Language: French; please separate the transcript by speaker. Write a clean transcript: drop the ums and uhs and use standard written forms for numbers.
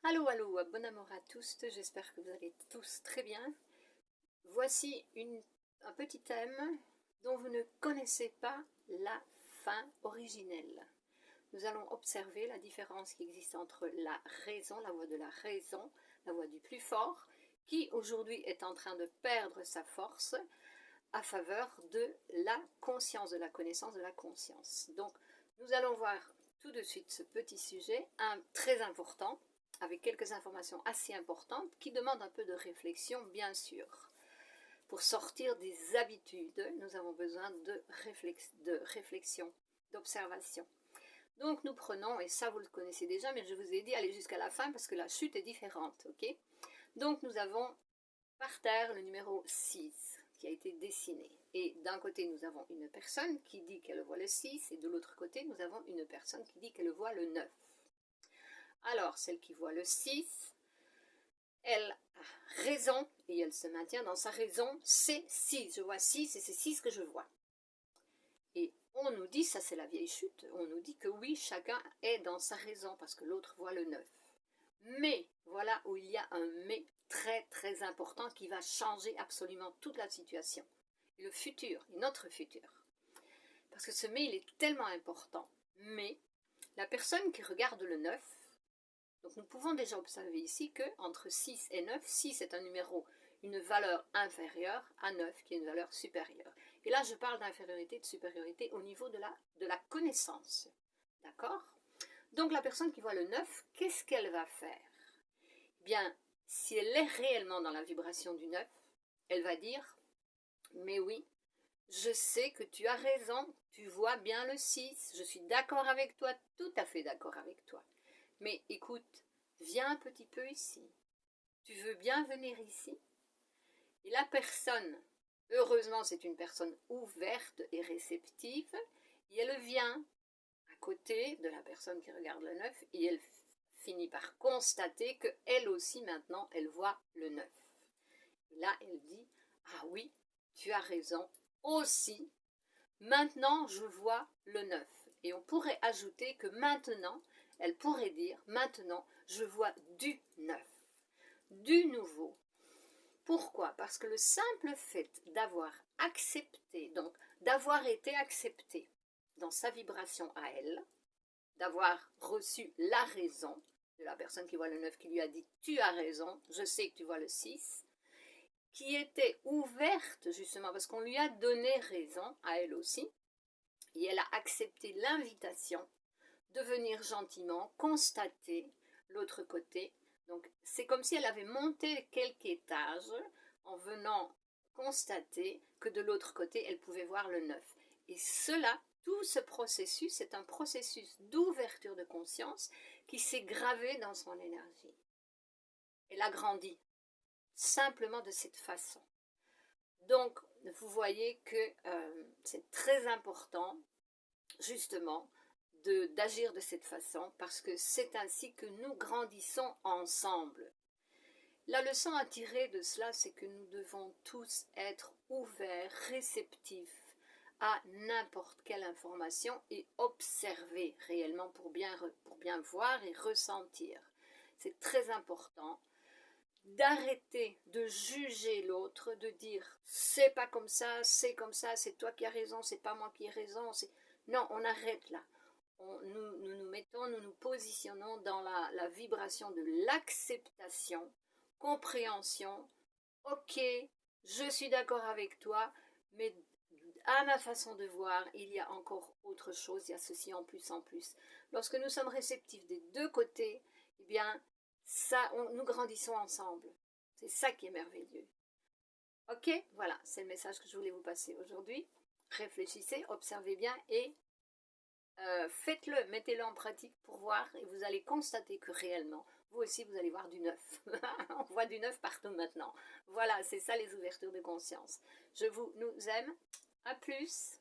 Speaker 1: Allô, allô, bon amour à tous, j'espère que vous allez tous très bien. Voici un petit thème dont vous ne connaissez pas la fin originelle. Nous allons observer la différence qui existe entre la raison, la voix de la raison, la voix du plus fort, qui aujourd'hui est en train de perdre sa force à faveur de la conscience, de la connaissance de la conscience. Donc, nous allons voir tout de suite ce petit sujet, très important, avec quelques informations assez importantes qui demandent un peu de réflexion, bien sûr. Pour sortir des habitudes, nous avons besoin de réflexion, d'observation. Donc nous prenons, et ça vous le connaissez déjà, mais je vous ai dit allez jusqu'à la fin parce que la chute est différente, ok? Donc nous avons par terre le numéro 6 qui a été dessiné. Et d'un côté, nous avons une personne qui dit qu'elle voit le 6, et de l'autre côté, nous avons une personne qui dit qu'elle voit le 9. Alors, celle qui voit le 6, elle a raison, et elle se maintient dans sa raison, c'est 6. Je vois 6 et c'est 6 que je vois. Et on nous dit, ça c'est la vieille chute, on nous dit que oui, chacun est dans sa raison, parce que l'autre voit le 9. Mais, voilà où il y a un mais très très important qui va changer absolument toute la situation. Et le futur, et notre futur. Parce que ce mais, il est tellement important. Mais, la personne qui regarde le 9, donc nous pouvons déjà observer ici que entre 6 et 9, 6 est un numéro, une valeur inférieure à 9 qui est une valeur supérieure. Et là je parle d'infériorité, de supériorité au niveau de la connaissance. D'accord? Donc la personne qui voit le 9, qu'est-ce qu'elle va faire? Bien, si elle est réellement dans la vibration du 9, elle va dire, mais oui, je sais que tu as raison, tu vois bien le 6, je suis d'accord avec toi, tout à fait d'accord avec toi. Mais écoute, viens un petit peu ici. Tu veux bien venir ici? Et la personne, heureusement c'est une personne ouverte et réceptive, et elle vient à côté de la personne qui regarde le 9 et elle finit par constater qu'elle aussi maintenant elle voit le 9. Et là elle dit, ah oui, tu as raison aussi, maintenant je vois le 9. Et on pourrait ajouter que maintenant, elle pourrait dire, maintenant je vois du 9, du nouveau. Pourquoi? Parce que le simple fait d'avoir accepté, donc d'avoir été accepté dans sa vibration à elle, d'avoir reçu la raison de la personne qui voit le 9 qui lui a dit tu as raison, je sais que tu vois le 6, qui était ouverte justement parce qu'on lui a donné raison à elle aussi, et elle a accepté l'invitation de venir gentiment constater l'autre côté. Donc c'est comme si elle avait monté quelques étages en venant constater que de l'autre côté elle pouvait voir le 9. Et cela, tout ce processus, est un processus d'ouverture de conscience qui s'est gravé dans son énergie. Elle a grandi simplement de cette façon. Donc vous voyez que c'est très important justement d'agir de cette façon parce que c'est ainsi que nous grandissons ensemble. La leçon à tirer de cela, c'est que nous devons tous être ouverts, réceptifs à n'importe quelle information et observer réellement pour bien voir et ressentir. C'est très important d'arrêter de juger l'autre, de dire c'est pas comme ça, c'est comme ça, c'est toi qui as raison, c'est pas moi qui ai raison. Non, on arrête là. Nous nous positionnons dans la vibration de l'acceptation, compréhension. Ok, je suis d'accord avec toi, mais à ma façon de voir, il y a encore autre chose, il y a ceci en plus en plus. Lorsque nous sommes réceptifs des deux côtés, eh bien, nous grandissons ensemble. C'est ça qui est merveilleux. Ok, voilà, c'est le message que je voulais vous passer aujourd'hui. Réfléchissez, observez bien et faites-le, mettez-le en pratique pour voir et vous allez constater que réellement, vous aussi, vous allez voir du neuf. On voit du neuf partout maintenant. Voilà, c'est ça les ouvertures de conscience. Nous aime. À plus.